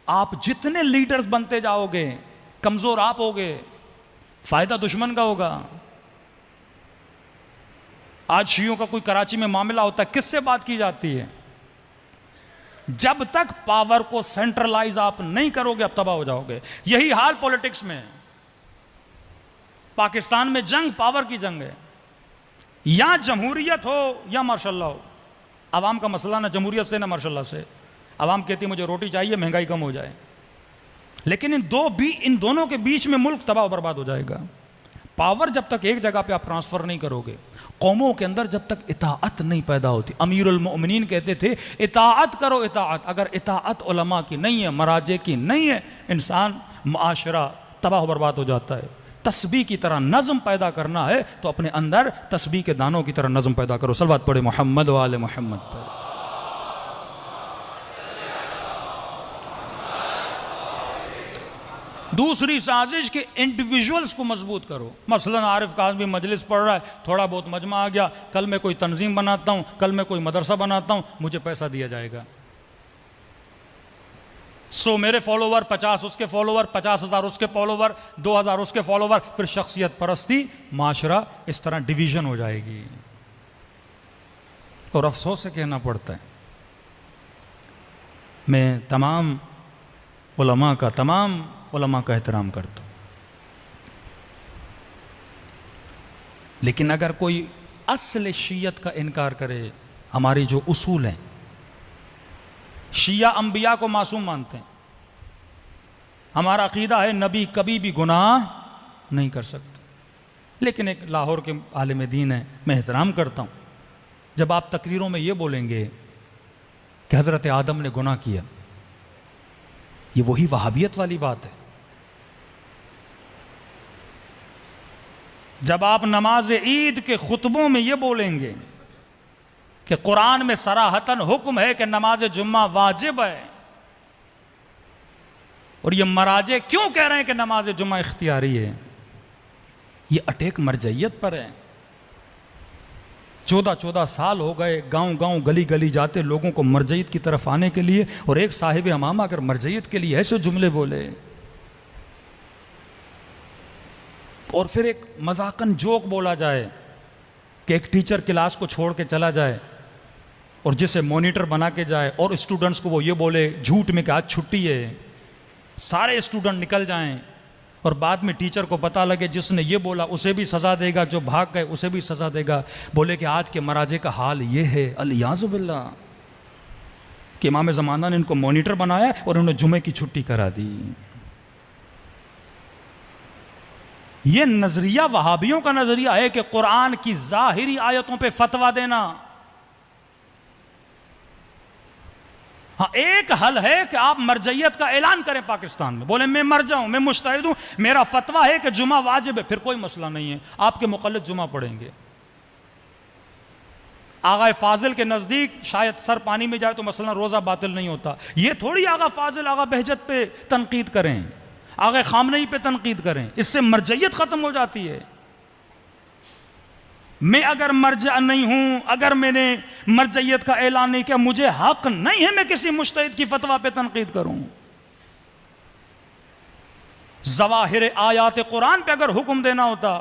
आप जितने लीडर्स बनते जाओगे कमजोर आप होगे, फायदा दुश्मन का होगा। आज शियों का कोई कराची में मामला होता है, किससे बात की जाती है? जब तक पावर को सेंट्रलाइज आप नहीं करोगे आप तबाह हो जाओगे। यही हाल पॉलिटिक्स में है। पाकिस्तान में जंग पावर की जंग है, या जमहूरियत हो या मार्शल्ला हो। आवाम का मसला ना जमहूरियत से ना मार्शल्ला से। आवाम कहती है मुझे रोटी चाहिए, महंगाई कम हो जाए, लेकिन इन दोनों के बीच में मुल्क तबाह बर्बाद हो जाएगा। पावर जब तक एक जगह पे आप ट्रांसफर नहीं करोगे, कौमों के अंदर जब तक इताअत नहीं पैदा होती। अमीरुल मोमिनीन कहते थे इताअत करो इताअत। अगर इताअत उलमा की नहीं है, मराजे की नहीं है, इंसान माशरा तबाह बर्बाद हो जाता है। तस्बीह की तरह नज़म पैदा करना है तो अपने अंदर तस्बीह के दानों की तरह नज़म पैदा करो। सलवात पढ़े मोहम्मद व आले मोहम्मद पर। दूसरी साजिश के इंडिविजुअल्स को मजबूत करो। मसलन आरिफ काज़मी मजलिस पढ़ रहा है, थोड़ा बहुत मजमा आ गया, कल मैं कोई तंजीम बनाता हूँ, कल मैं कोई मदरसा बनाता हूँ, मुझे पैसा दिया जाएगा। 100 मेरे फॉलोवर, 50 उसके फॉलोवर, 50,000 उसके फॉलोवर, 2,000 उसके फॉलोवर, फिर शख्सियत परस्ती, माशरा इस तरह डिवीजन हो जाएगी। और अफसोस से कहना पड़ता है, मैं तमाम उलमा का एहतराम करता हूँ, लेकिन अगर कोई असल शियत का इनकार करे, हमारी जो उसूल हैं, शिया अंबिया को मासूम मानते हैं, हमारा अकीदा है नबी कभी भी गुनाह नहीं कर सकते। लेकिन एक लाहौर के आलिम दीन है, मैं एहतराम करता हूँ, जब आप तकरीरों में ये बोलेंगे कि हज़रत आदम ने गुनाह किया, ये वही वहाबियत वाली बात है। जब आप नमाज ईद के खुतबों में ये बोलेंगे कि कुरान में सराहतन हुक्म है कि नमाज जुम्मा वाजिब है, और ये मराजे क्यों कह रहे हैं कि नमाज जुम्मा इख्तियारी है, ये अटैक मरजइयत पर है। 14 साल हो गए गांव गांव गली गली जाते लोगों को मरजइयत की तरफ आने के लिए, और एक साहिब हमामा अगर मरजइयत के लिए ऐसे जुमले बोले, और फिर एक मजाकन जोक बोला जाए कि एक टीचर क्लास को छोड़ के चला जाए और जिसे मॉनिटर बना के जाए, और स्टूडेंट्स को वो ये बोले झूठ में कि आज छुट्टी है, सारे स्टूडेंट निकल जाएं, और बाद में टीचर को पता लगे जिसने ये बोला उसे भी सज़ा देगा, जो भाग गए उसे भी सज़ा देगा। बोले कि आज के मराजे का हाल ये है अलियाज़ु बिल्लाह कि इमाम ज़माना ने इनको मॉनिटर बनाया और उन्होंने जुमे की छुट्टी करा दी। ये नज़रिया वहाबियों का नज़रिया है कि कुरान की ज़ाहिरी आयतों पे फतवा देना। हाँ, एक हल है कि आप मरजइयत का ऐलान करें पाकिस्तान में, बोले मैं मर जाऊं, मैं मुश्तहिद हूं, मेरा फतवा है कि जुमा वाजिब है, फिर कोई मसला नहीं है, आपके मुक़ल्लिद जुमा पढ़ेंगे। आगा फाजिल के नज़दीक शायद सर पानी में जाए तो मसला रोज़ा बातिल नहीं होता। ये थोड़ी आगा फाजिल आगा बहजत पे तनकीद करें, आगा खामनई पे तनकीद करें, इससे मरजइयत ख़त्म हो जाती है। मैं अगर मरजा नहीं हूं, अगर मैंने मरजइयत का ऐलान नहीं किया, मुझे हक नहीं है मैं किसी मुश्तहिद की फतवा पे तनकीद करूं। ज़वाहिर आयात कुरान पे अगर हुक्म देना होता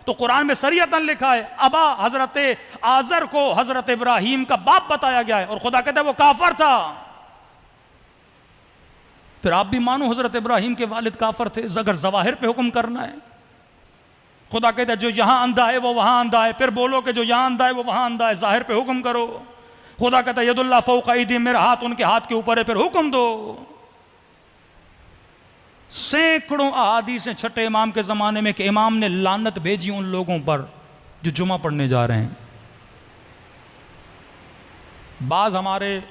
तो कुरान में शरीयतन लिखा है, अबा हजरत आजर को हजरत इब्राहिम का बाप बताया गया है, और खुदा कहता है वो काफर था। फिर आप भी मानो हजरत इब्राहिम के वालिद काफर थे, अगर ज़वाहिर पे हुक्म करना है। खुदा कहता है जो यहां अंधा है वो वहां अंधा है, फिर बोलो कि जो यहां अंधा है वो वहां अंधा है, जाहिर पे हुक्म करो। खुदा कहता है यदुल्लाह फौका ऐदीहिम, मेरा हाथ उनके हाथ के ऊपर है, फिर हुक्म दो। सैकड़ों अहादीसें छठे इमाम के ज़माने में कि इमाम ने लानत भेजी उन लोगों पर जो जुमा पढ़ने जा रहे हैं। बाज़ हमारे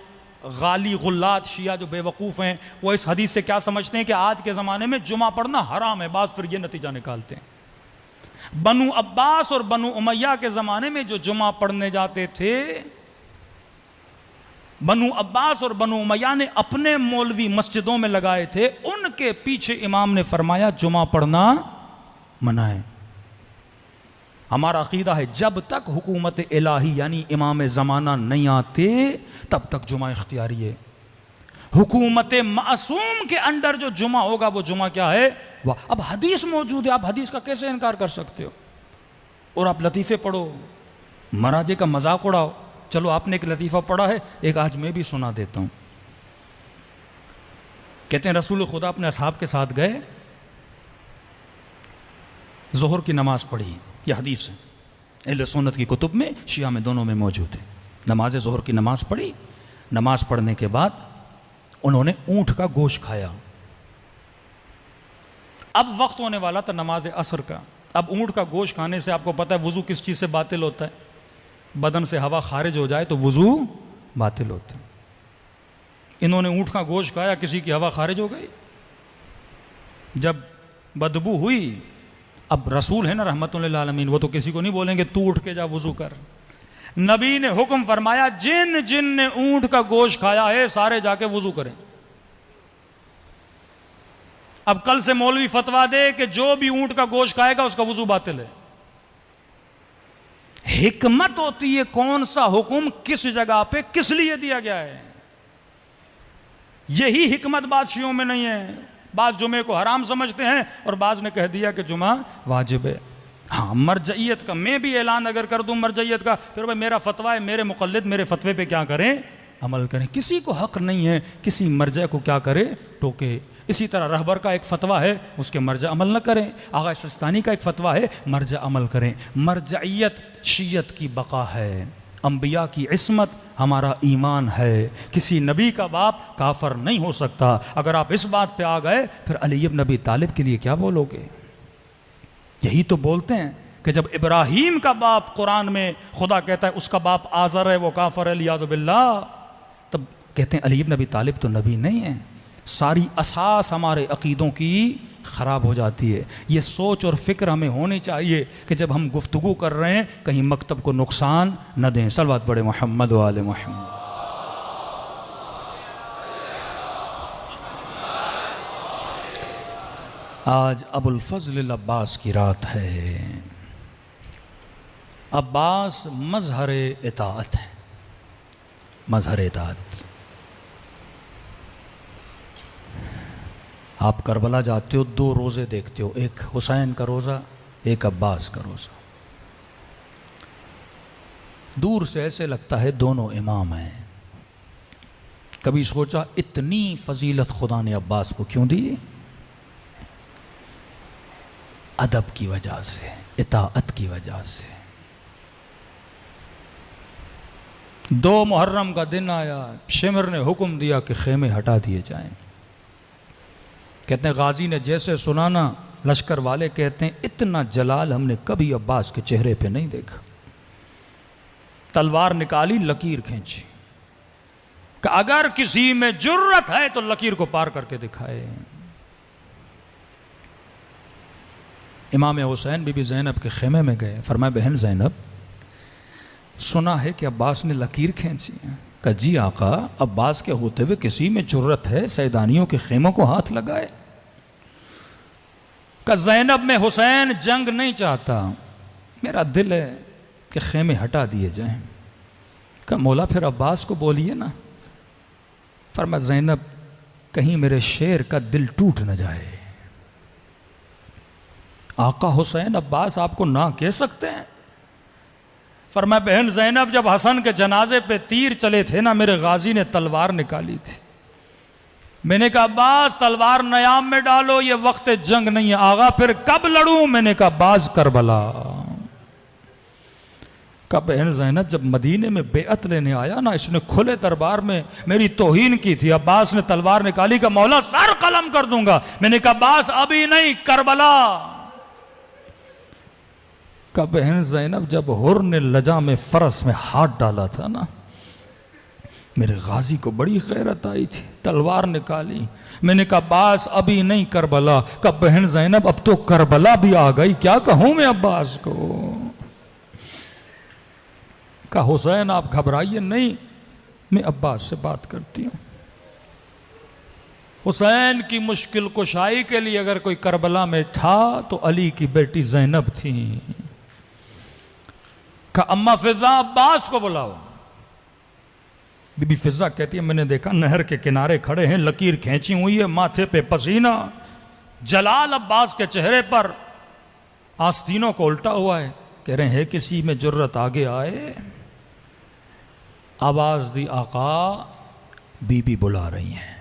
गाली गुल्लात शिया जो बेवकूफ़ हैं वो इस हदीस से क्या समझते हैं कि आज के ज़माने में जुमा पढ़ना हराम है। बाज़ फिर ये नतीजा निकालते हैं, बनु अब्बास और बनु उमैया के ज़माने में जो जुमा पढ़ने जाते थे, बनु अब्बास और बनु उमैया ने अपने मौलवी मस्जिदों में लगाए थे, उनके पीछे इमाम ने फरमाया जुमा पढ़ना मना है। हमारा अकीदा है जब तक हुकूमत इलाही यानी इमाम ज़माना नहीं आते तब तक जुमा इख्तियारी है। हुकूमत मासूम के अंडर जो जुमा होगा वो जुमा क्या है? वाह। अब हदीस मौजूद है, आप हदीस का कैसे इनकार कर सकते हो? और आप लतीफ़े पढ़ो, महाराजे का मजाक उड़ाओ। चलो आपने एक लतीफ़ा पढ़ा है, एक आज मैं भी सुना देता हूँ। कहते हैं रसूल खुदा अपने असहाब के साथ गए, ज़ोहर की नमाज पढ़ी। यह हदीस है, अहले सुन्नत की कुतुब में, शिया में, दोनों में मौजूद है। नमाज ज़ोहर की नमाज पढ़ी। नमाज पढ़ने के बाद उन्होंने ऊँट का गोश्त खाया। अब वक्त होने वाला था नमाज असर का। अब ऊँट का गोश्त खाने से आपको पता है वुज़ू किस चीज़ से बातिल होता है? बदन से हवा खारिज हो जाए तो वुज़ू बातिल होता है। इन्होंने ऊँट का गोश्त खाया, किसी की हवा खारिज हो गई। जब बदबू हुई, अब रसूल है ना रहमतुल लिल आलमीन, वो तो किसी को नहीं बोलेंगे तू उठ के जा वुज़ू कर। नबी ने हुक्म फरमाया जिन जिन ने ऊँट का गोश्त खाया है सारे जाके वुज़ू करें। अब कल से मौलवी फतवा दे कि जो भी ऊँट का गोश्त खाएगा उसका वुज़ू बातिल है। हिकमत होती है कौन सा हुक्म किस जगह पे किस लिए दिया गया है। यही हिकमत बादशियों में नहीं है। बाज जुमे को हराम समझते हैं और बाज ने कह दिया कि जुमा वाजिब है। हाँ, मरजइयत का मैं भी ऐलान अगर कर दूं मरजइयत का, फिर भाई मेरा फतवा है, मेरे मुक़ल्लिद मेरे फतवे पे क्या करें? अमल करें। किसी को हक नहीं है किसी मर्जा को क्या करे? टोके। इसी तरह रहबर का एक फतवा है, उसके मर्जा अमल न करें। आगा सिस्तानी का एक फतवा है, मर्जा अमल करें। मरजइयत शियत की बका है, अंबिया की इस्मत हमारा ईमान है। किसी नबी का बाप काफर नहीं हो सकता। अगर आप इस बात पे आ गए फिर अली इब्न अबी तालिब के लिए क्या बोलोगे? यही तो बोलते हैं कि जब इब्राहीम का बाप कुरान में खुदा कहता है उसका बाप आज़र है, वो काफर है, लियाज़ु बिल्लाह, तब कहते हैं अली इब्न अबी तालिब तो नबी नहीं है। सारी असास हमारे अकीदों की ख़राब हो जाती है। ये सोच और फ़िक्र हमें होनी चाहिए कि जब हम गुफ्तगू कर रहे हैं कहीं मकतब को नुकसान न दें। सलवात बड़े मोहम्मद व आले मोहम्मद। आज अबुल फज़ल अब्बास की रात है। अब्बास मज़हर इताअत है, मज़हर इताअत। आप करबला जाते हो, 2 रोज़े देखते हो, एक हुसैन का रोज़ा, एक अब्बास का रोज़ा। दूर से ऐसे लगता है दोनों इमाम हैं। कभी सोचा इतनी फजीलत खुदा ने अब्बास को क्यों दी? अदब की वजह से, इताअत की वजह से। 2 मुहर्रम का दिन आया, शिमर ने हुक्म दिया कि खेमे हटा दिए जाएं। कहते हैं गाजी ने जैसे सुना ना, लश्कर वाले कहते हैं इतना जलाल हमने कभी अब्बास के चेहरे पे नहीं देखा। तलवार निकाली, लकीर खींची कि अगर किसी में जुर्रत है तो लकीर को पार करके दिखाए। इमाम हुसैन बीबी ज़ैनब के खेमे में गए। फरमाया बहन ज़ैनब, सुना है कि अब्बास ने लकीर खींची है। कहा जी आका, अब्बास के होते हुए किसी में जुर्रत है सैदानियों के खेमों को हाथ लगाए? कहा ज़ैनब में हुसैन जंग नहीं चाहता, मेरा दिल है कि खेमे हटा दिए जाएं। कहा मौला फिर अब्बास को बोलिए ना। फरमाया ज़ैनब, कहीं मेरे शेर का दिल टूट न जाए। आका हुसैन अब्बास आपको ना कह सकते हैं। फरमाया बहन ज़ैनब, जब हसन के जनाजे पे तीर चले थे ना, मेरे गाजी ने तलवार निकाली थी। मैंने कहा अब्बास तलवार नयाम में डालो, ये वक्त जंग नहीं है। आगा फिर कब लड़ूं? मैंने कहा बाज करबला। कहा बहन ज़ैनब, जब मदीने में बेअत लेने आया ना, इसने खुले दरबार में मेरी तौहीन की थी। अब्बास ने तलवार निकाली, का मौला सर कलम कर दूंगा। मैंने कहा अब्बास अभी नहीं, करबला। का बहन ज़ैनब, जब हुर ने लजा में फरस में हाथ डाला था ना, मेरे गाजी को बड़ी गैरत आई थी, तलवार निकाली। मैंने कहा अब्बास अभी नहीं, करबला। का बहन ज़ैनब, अब तो करबला भी आ गई, क्या कहूं मैं अब्बास को? का हुसैन आप घबराइए नहीं, मैं अब्बास से बात करती हूं। हुसैन की मुश्किल कुशाई के लिए अगर कोई करबला में था तो अली की बेटी ज़ैनब थी। का अम्मा फिजा अब्बास को बुलाओ। बीबी फिजा कहती है मैंने देखा नहर के किनारे खड़े हैं, लकीर खींची हुई है, माथे पे पसीना, जलाल अब्बास के चेहरे पर आस्तीनों को उल्टा हुआ है। कह रहे हैं किसी में जुर्रत आगे आए। आवाज दी आका, बीबी बुला रही हैं।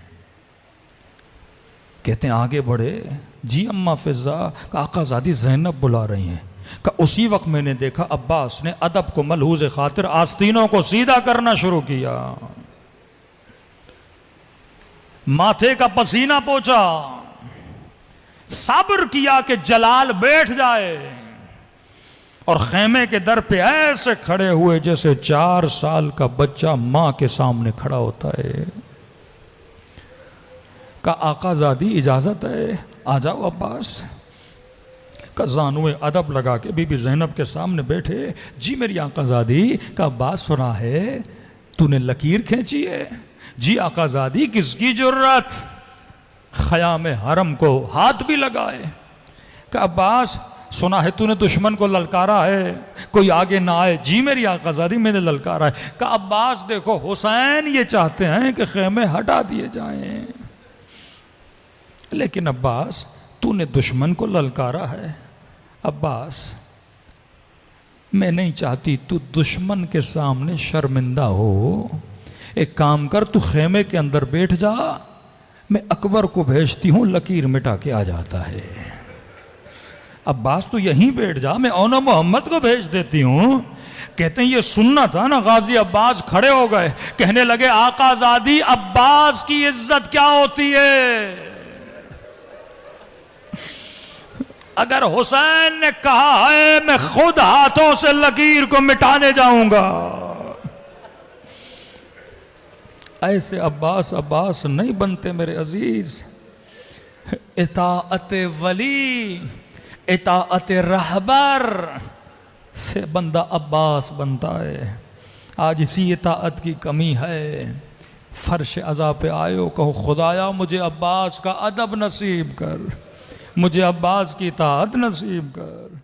कहते हैं आगे बढ़े, जी अम्मा फिजा, आकाज़ादी ज़ैनब बुला रही हैं। का उसी वक्त मैंने देखा अब्बास ने अदब को मलहूज खातिर आस्तीनों को सीधा करना शुरू किया, माथे का पसीना पोंछा, सब्र किया कि जलाल बैठ जाए, और खेमे के दर पे ऐसे खड़े हुए जैसे 4 साल का बच्चा मां के सामने खड़ा होता है। का आकाज़ादी इजाजत है, आ जाओ अब्बास। का ज़ानुए अदब लगा के बीबी ज़ैनब के सामने बैठे। जी मेरी आकाज़ादी, का बात सुना है तूने लकीर खींची है? जी आकाज़ादी, किसकी जुर्रत ख़याम हरम को हाथ भी लगाए। का अब्बास सुना है तूने दुश्मन को ललकारा है, कोई आगे ना आए। जी मेरी आकाज़ादी, मैंने ललकारा है। का अब्बास देखो हुसैन ये चाहते हैं कि खेमे हटा दिए जाएं, लेकिन अब्बास तूने दुश्मन को ललकारा है। अब्बास मैं नहीं चाहती तू दुश्मन के सामने शर्मिंदा हो। एक काम कर, तू खेमे के अंदर बैठ जा, मैं अकबर को भेजती हूं, लकीर मिटा के आ जाता है। अब्बास तू यहीं बैठ जा, मैं औना मोहम्मद को भेज देती हूं। कहते हैं ये सुनना था ना। गाजी अब्बास खड़े हो गए, कहने लगे आकाज़ादी, अब्बास की इज्जत क्या होती है? अगर हुसैन ने कहा है मैं खुद हाथों से लकीर को मिटाने जाऊंगा। ऐसे अब्बास अब्बास नहीं बनते मेरे अजीज। इताअत वली, इताअत रहबर से बंदा अब्बास बनता है। आज इसी इताअत की कमी है। फर्श अज़ा पे आयो, कहो खुदाया मुझे अब्बास का अदब नसीब कर, मुझे अब्बास की इताअत नसीब कर।